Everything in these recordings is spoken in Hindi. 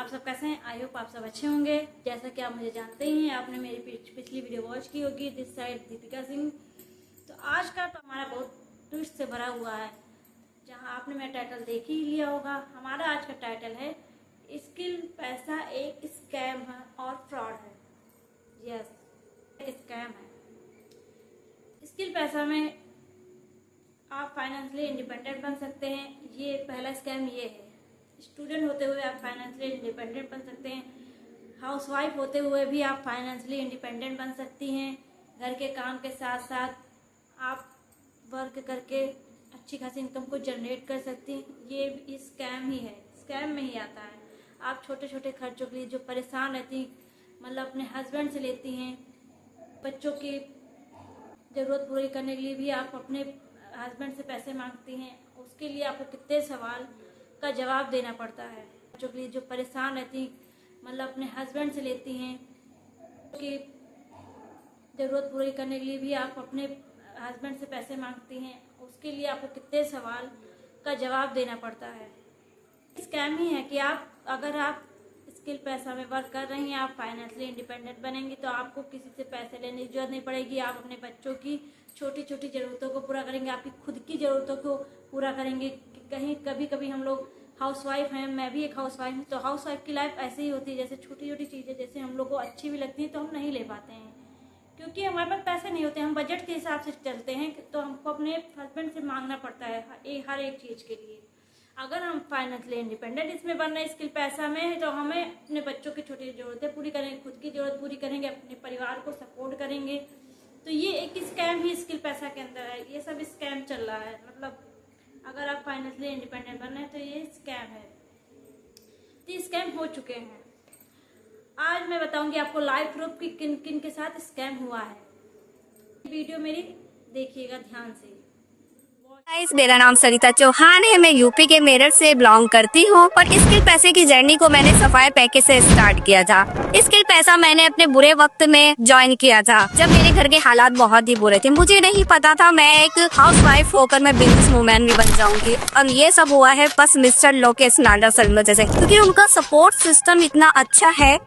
आप सब कैसे हैं? आई होप आप सब अच्छे होंगे। जैसा कि आप मुझे जानते ही हैं, आपने मेरी पिछली वीडियो वॉच की होगी, दिस साइड दीपिका सिंह। तो आज का तो हमारा बहुत ट्विस्ट से भरा हुआ है, जहां आपने मेरा टाइटल देख ही लिया होगा। हमारा आज का टाइटल है स्किल पैसा एक स्कैम है और फ्रॉड है। यस, स्कैम है। स्किल पैसा में आप फाइनेंशियली इंडिपेंडेंट बन सकते हैं। ये पहला स्कैम ये है। स्टूडेंट होते हुए आप फाइनेंशियली इंडिपेंडेंट बन सकते हैं। हाउसवाइफ होते हुए भी आप फाइनेंशियली इंडिपेंडेंट बन सकती हैं। घर के काम के साथ साथ आप वर्क करके अच्छी खासी इनकम को जनरेट कर सकती हैं। ये स्कैम ही है, स्कैम में ही आता है। आप छोटे छोटे खर्चों के लिए जो परेशान रहती, मतलब अपने हस्बैंड से लेती हैं, बच्चों की ज़रूरत पूरी करने के लिए भी आप अपने हस्बैंड से पैसे मांगती हैं। उसके लिए आपको कितने सवाल का जवाब देना पड़ता है। बच्चों के लिए जो परेशान रहती, मतलब अपने हस्बैंड से लेती हैं, कि ज़रूरत पूरी करने के लिए भी आप अपने हस्बैंड से पैसे मांगती हैं। उसके लिए आपको कितने सवाल का जवाब देना पड़ता है। स्कैम ही है कि अगर आप स्किल पैसा में वर्क कर रही हैं, आप फाइनेंशियली इंडिपेंडेंट बनेंगी तो आपको किसी से पैसे लेने की जरूरत नहीं पड़ेगी। आप अपने बच्चों की छोटी छोटी ज़रूरतों को पूरा करेंगे, आपकी खुद की ज़रूरतों को पूरा करेंगे। कहीं कभी हम लोग हाउसवाइफ हैं, मैं भी एक हाउसवाइफ हूँ, तो हाउसवाइफ की लाइफ ऐसे ही होती है। जैसे छोटी छोटी चीज़ें जैसे हम लोग को अच्छी भी लगती हैं तो हम नहीं ले पाते हैं, क्योंकि हमारे पास पैसे नहीं होते। हम बजट के हिसाब से चलते हैं, तो हमको अपने हस्बैंड से मांगना पड़ता है हर एक चीज़ के लिए। अगर हम फाइनेंशियली इंडिपेंडेंट इसमें बनना है, स्किल पैसा में, तो हमें अपने बच्चों की छोटी ज़रूरतें पूरी करेंगे, खुद की ज़रूरत पूरी करेंगे, अपने परिवार को सपोर्ट करेंगे। तो ये एक स्कैम ही स्किल पैसा के अंदर है। ये सब स्कैम चल रहा है। मतलब अगर आप फाइनेंशियली इंडिपेंडेंट बनना है तो ये स्कैम है। तो स्कैम हो चुके हैं। आज मैं बताऊंगी आपको लाइव प्रूफ कि किन किन के साथ स्कैम हुआ है। वीडियो मेरी देखिएगा ध्यान से। गाइस, मेरा नाम सरिता चौहान है। मैं यूपी के मेरठ से बिलोंग करती हूँ और स्किल पैसे की जर्नी को मैंने सफाई पैकेज से स्टार्ट किया था। स्किल पैसा मैंने अपने बुरे वक्त में ज्वाइन किया था, जब मेरे घर के हालात बहुत ही बुरे थे। मुझे नहीं पता था मैं एक हाउसवाइफ होकर मैं बिजनेस वूमेन भी बन जाऊंगी। और ये सब हुआ है बस मिस्टर लोकेश नाडा शर्मा जैसे, क्योंकि उनका सपोर्ट सिस्टम इतना अच्छा है।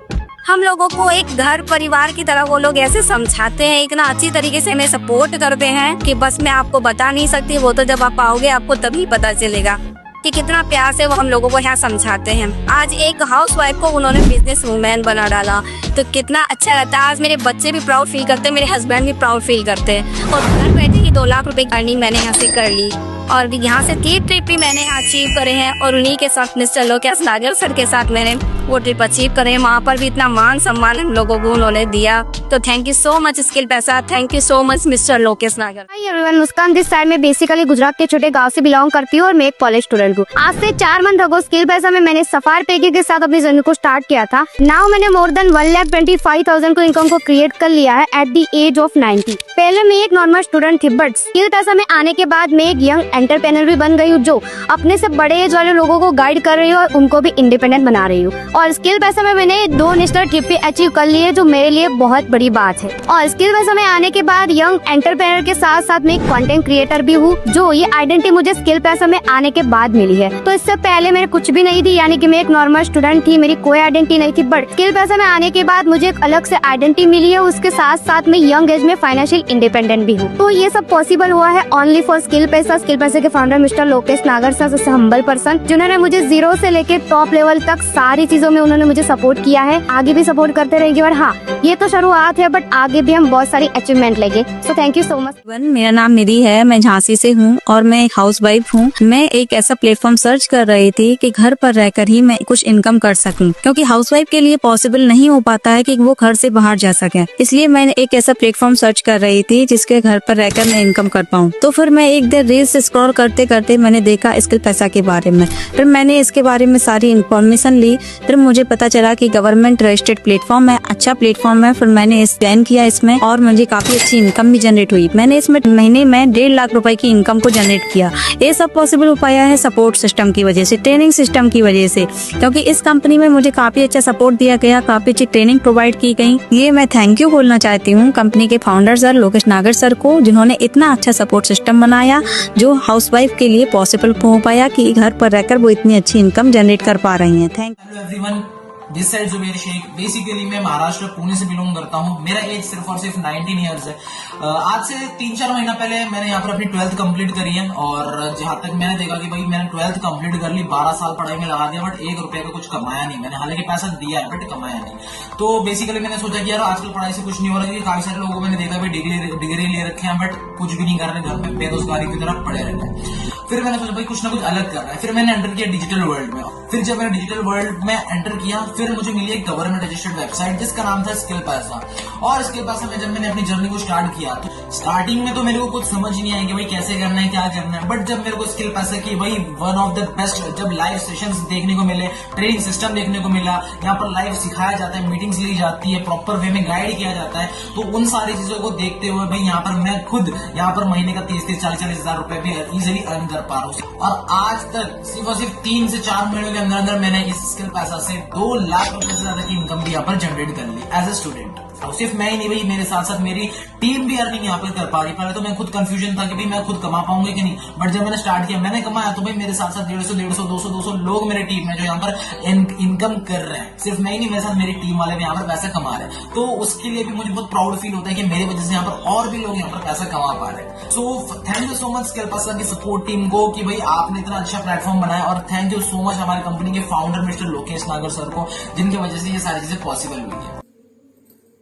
हम लोगों को एक घर परिवार की तरह वो लोग ऐसे समझाते हैं, इतना अच्छी तरीके से हमें सपोर्ट करते हैं कि बस मैं आपको बता नहीं सकती। वो तो जब आप आओगे आपको तभी पता चलेगा कि कितना प्यार से वो हम लोगों को यहाँ समझाते हैं। आज एक हाउसवाइफ को उन्होंने बिजनेस वूमेन बना डाला, तो कितना अच्छा रहता है। आज मेरे बच्चे भी प्राउड फील करते हैं, मेरे हस्बैंड भी प्राउड फील करते हैं। और घर बैठे ही 2 लाख रुपए अर्निंग मैंने यहाँ से कर ली और यहाँ से 3 ट्रिप भी मैंने अचीव करे हैं। और उन्हीं के साथ मिस्टर लोकेश नागर सर के साथ मैंने वो ट्रिप अचीव करे हैं। वहाँ पर भी इतना मान सम्मान हम लोगों को उन्होंने दिया। तो thank you so much skill पैसा, thank you so much mister Lokesh Nagar. Hi everyone, Muskan this side में बेसिकली गुजरात के छोटे गांव से बिलोंग करती हूँ और मैं एक कॉलेज स्टूडेंट हूँ। आज से 4 मंथ अगो स्किल पैसा में मैंने सफार पैकेज के साथ अपनी जर्नी को स्टार्ट किया था। नाउ मैंने मोर देन 1,25,000 को इनकम को क्रिएट कर लिया है एट द एज ऑफ 90। पहले मैं एक नॉर्मल स्टूडेंट थी, बट स्किल पैसा में आने के बाद मैं एक यंग एंटरप्रेन्योर भी बन गई हूँ, जो अपने से बड़े एज वाले लोगों को गाइड कर रही हूँ और उनको भी इंडिपेंडेंट बना रही हूँ। और स्किल पैसा में मैंने 2 नेशनल ट्रिप भी अचीव कर लिए, जो मेरे लिए बहुत बड़ी बात है। और स्किल पैसा में आने के बाद यंग एंटरप्रेन्योर के साथ साथ मैं एक कंटेंट क्रिएटर भी हूँ, जो ये आइडेंटिटी मुझे स्किल पैसा में आने के बाद मिली है। तो इससे पहले मेरे कुछ भी नहीं थी, यानी कि मैं एक नॉर्मल स्टूडेंट थी, मेरी कोई आइडेंटिटी नहीं थी। बट स्किल पैसा में आने के बाद मुझे एक अलग से आइडेंटिटी मिली है। उसके साथ साथ मैं यंग एज में फाइनेंशियल इंडिपेंडेंट भी हूँ। तो ये सब पॉसिबल हुआ है ओनली फॉर स्किल पैसा। स्किल पैसा के फाउंडर मिस्टर लोकेश नागर सर, हम्बल पर्सन, जिन्होंने मुझे 0 से लेके टॉप लेवल तक सारी चीजों में उन्होंने मुझे सपोर्ट किया है। आगे भी सपोर्ट करते रहेंगे। और हाँ, ये तो शुरुआत है, बट आगे भी हम बहुत सारी अचीवमेंट लेंगे। So thank you so much. मेरा नाम निधि है, मैं झांसी से हूँ और मैं एक हाउसवाइफ हूँ। मैं एक ऐसा प्लेटफॉर्म सर्च कर रही थी कि घर पर रहकर ही मैं कुछ इनकम कर सकूं, क्योंकि हाउसवाइफ के लिए पॉसिबल नहीं हो पाता है कि वो घर से बाहर जा सके। इसलिए मैंने एक ऐसा प्लेटफॉर्म सर्च कर रही थी जिसके घर पर रहकर मैं इनकम कर पाऊँ। तो फिर मैं एक दिन रील्स स्क्रॉल करते करते मैंने देखा स्किल पैसा के बारे में। फिर मैंने इसके बारे में सारी इन्फॉर्मेशन ली। फिर मुझे पता चला कि गवर्नमेंट रजिस्टर्ड प्लेटफॉर्म है, अच्छा प्लेटफॉर्म है। फिर मैंने ज्वाइन किया इसमें और मुझे काफी अच्छी इनकम भी जनरेट हुई। मैंने इसमें महीने में 1.5 लाख रुपए की इनकम को जनरेट किया। ये सब पॉसिबल हो पाया है सपोर्ट सिस्टम की वजह से, ट्रेनिंग सिस्टम की वजह से, क्योंकि इस कंपनी में मुझे काफी अच्छा सपोर्ट दिया गया, काफी अच्छी ट्रेनिंग प्रोवाइड की गई। ये मैं थैंक यू बोलना चाहती हूँ कंपनी के फाउंडर सर लोकेश नागर सर को, जिन्होंने इतना अच्छा सपोर्ट सिस्टम बनाया जो हाउसवाइफ के लिए पॉसिबल हो पाया कि घर पर रहकर वो इतनी अच्छी इनकम जनरेट कर पा रही हैं। Thank hello everyone, this side Zuber Shaikh. Basically मैं महाराष्ट्र पुणे से बिलोंग करता हूँ। मेरा एज सिर्फ और सिर्फ 19 ईयर्स है। आज से 3-4 महीना पहले मैंने यहाँ पर अपनी 12th कंप्लीट करी है और जहां तक मैंने देखा कि भाई मैंने 12th कंप्लीट कर ली, 12 साल पढ़ाई में लगा दिया, बट 1 रुपए का कुछ कमाया नहीं मैंने। हालांकि पैसा दिया है बट कमाया नहीं। तो बेसिकली मैंने सोचा कि यार आजकल पढ़ाई से कुछ नहीं हो रहा है। काफी सारे लोगों को मैंने देखा भाई डिग्री ले रखे हैं बट कुछ भी नहीं कर रहे, घर में बेरोजगारी की तरफ पड़े रहते हैं। फिर मैंने सोचा भाई कुछ ना कुछ अलग करना है। फिर मैंने एंटर किया डिजिटल वर्ल्ड में। फिर जब मैंने डिजिटल वर्ल्ड में एंटर किया, फिर मुझे मिली एक गवर्नमेंट रजिस्टर्ड वेबसाइट जिसका नाम था स्किल पैसा। और स्किल पैसा में जब मैंने अपनी जर्नी को स्टार्ट किया तो स्टार्टिंग में तो मेरे को कुछ समझ नहीं आया कि भाई कैसे करना है, क्या करना है। बट जब मेरे को स्किल पैसा की भाई वन ऑफ द बेस्ट जब लाइव सेशंस देखने को मिले, ट्रेनिंग सिस्टम देखने को मिला, यहाँ पर लाइव सिखाया जाता है, मीटिंग्स ली जाती है, प्रॉपर वे में गाइड किया जाता है, तो उन सारी चीजों को देखते हुए भाई यहाँ पर मैं खुद यहाँ पर महीने का 30-40 हजार रुपए भी इजिली अर्न कर पा रहा हूँ। और आज तक सिर्फ और सिर्फ 3 से 4 महीनों के अंदर अंदर मैंने इस स्किल पैसा से 2 लाख रुपए से ज्यादा की इनकम भी यहाँ पर जनरेट कर ली एज ए स्टूडेंट। और सिर्फ मैं ही नहीं भाई, मेरे साथ साथ मेरी टीम भी अर्निंग यहाँ पर कर पा रही। पहले तो मैं खुद कंफ्यूजन था कि भाई मैं खुद कमा पाऊंगा कि नहीं, बट जब मैंने स्टार्ट किया मैंने कमाया तो भाई मेरे साथ साथ 150, 200 लोग मेरे टीम में जो यहाँ पर इनकम कर रहे हैं। सिर्फ मैं ही नहीं, मेरे साथ मेरी टीम वाले भी यहाँ पर पैसा कमा रहे हैं। तो उसके लिए भी मुझे बहुत प्राउड फील होता है कि मेरी वजह से यहाँ पर और भी लोग यहाँ पर पैसा कमा पा रहे हैं। So thank you so much skill पैसा की सपोर्ट टीम को कि भाई आपने इतना अच्छा प्लेटफॉर्म बनाया। और थैंक यू सो मच हमारी कंपनी के फाउंडर मिस्टर लोकेश नागर सर को, जिनकी वजह से ये सारी चीजें पॉसिबल हुई है।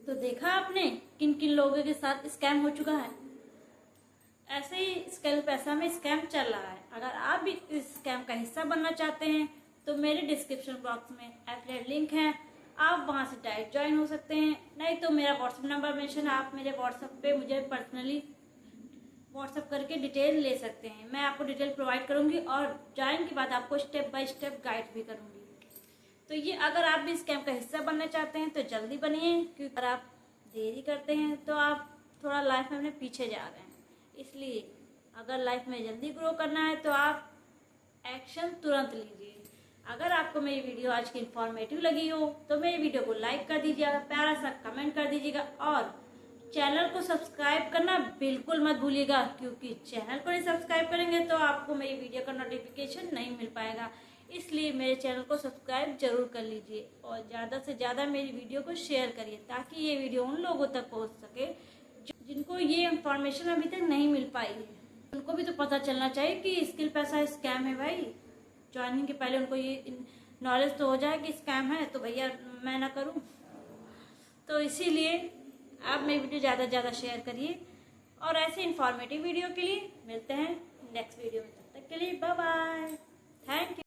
तो देखा आपने किन किन लोगों के साथ स्कैम हो चुका है। ऐसे ही स्किल पैसा में स्कैम चल रहा है। अगर आप भी इस स्कैम का हिस्सा बनना चाहते हैं तो मेरे डिस्क्रिप्शन बॉक्स में एफिलिएट लिंक है, आप वहां से डायरेक्ट ज्वाइन हो सकते हैं। नहीं तो मेरा व्हाट्सएप नंबर मेंशन, आप मेरे व्हाट्सएप पे मुझे पर्सनली व्हाट्सएप करके डिटेल ले सकते हैं। मैं आपको डिटेल प्रोवाइड करूंगी और ज्वाइन के बाद आपको स्टेप बाय स्टेप गाइड भी करूंगी। तो ये अगर आप भी स्कैम का हिस्सा बनना चाहते हैं तो जल्दी बनिए, क्योंकि अगर आप देरी करते हैं तो आप थोड़ा लाइफ में अपने पीछे जा रहे हैं। इसलिए अगर लाइफ में जल्दी ग्रो करना है तो आप एक्शन तुरंत लीजिए। अगर आपको मेरी वीडियो आज की इन्फॉर्मेटिव लगी हो तो मेरी वीडियो को लाइक कर दीजिएगा, प्यारा सा कमेंट कर दीजिएगा और चैनल को सब्सक्राइब करना बिल्कुल मत भूलिएगा, क्योंकि चैनल को नहीं सब्सक्राइब करेंगे तो आपको मेरी वीडियो का नोटिफिकेशन नहीं मिल पाएगा। इसलिए मेरे चैनल को सब्सक्राइब जरूर कर लीजिए और ज़्यादा से ज़्यादा मेरी वीडियो को शेयर करिए, ताकि ये वीडियो उन लोगों तक पहुंच सके जिनको ये इंफॉर्मेशन अभी तक नहीं मिल पाई है। उनको भी तो पता चलना चाहिए कि स्किल पैसा स्कैम है भाई। ज्वाइनिंग के पहले उनको ये नॉलेज तो हो जाए कि स्कैम है, तो भैया मैं ना करूं। तो इसीलिए आप मेरी वीडियो ज़्यादा से ज़्यादा शेयर करिए और ऐसे इन्फॉर्मेटिव वीडियो के लिए मिलते हैं नेक्स्ट वीडियो में। तब तक के लिए बाय बाय, थैंक यू।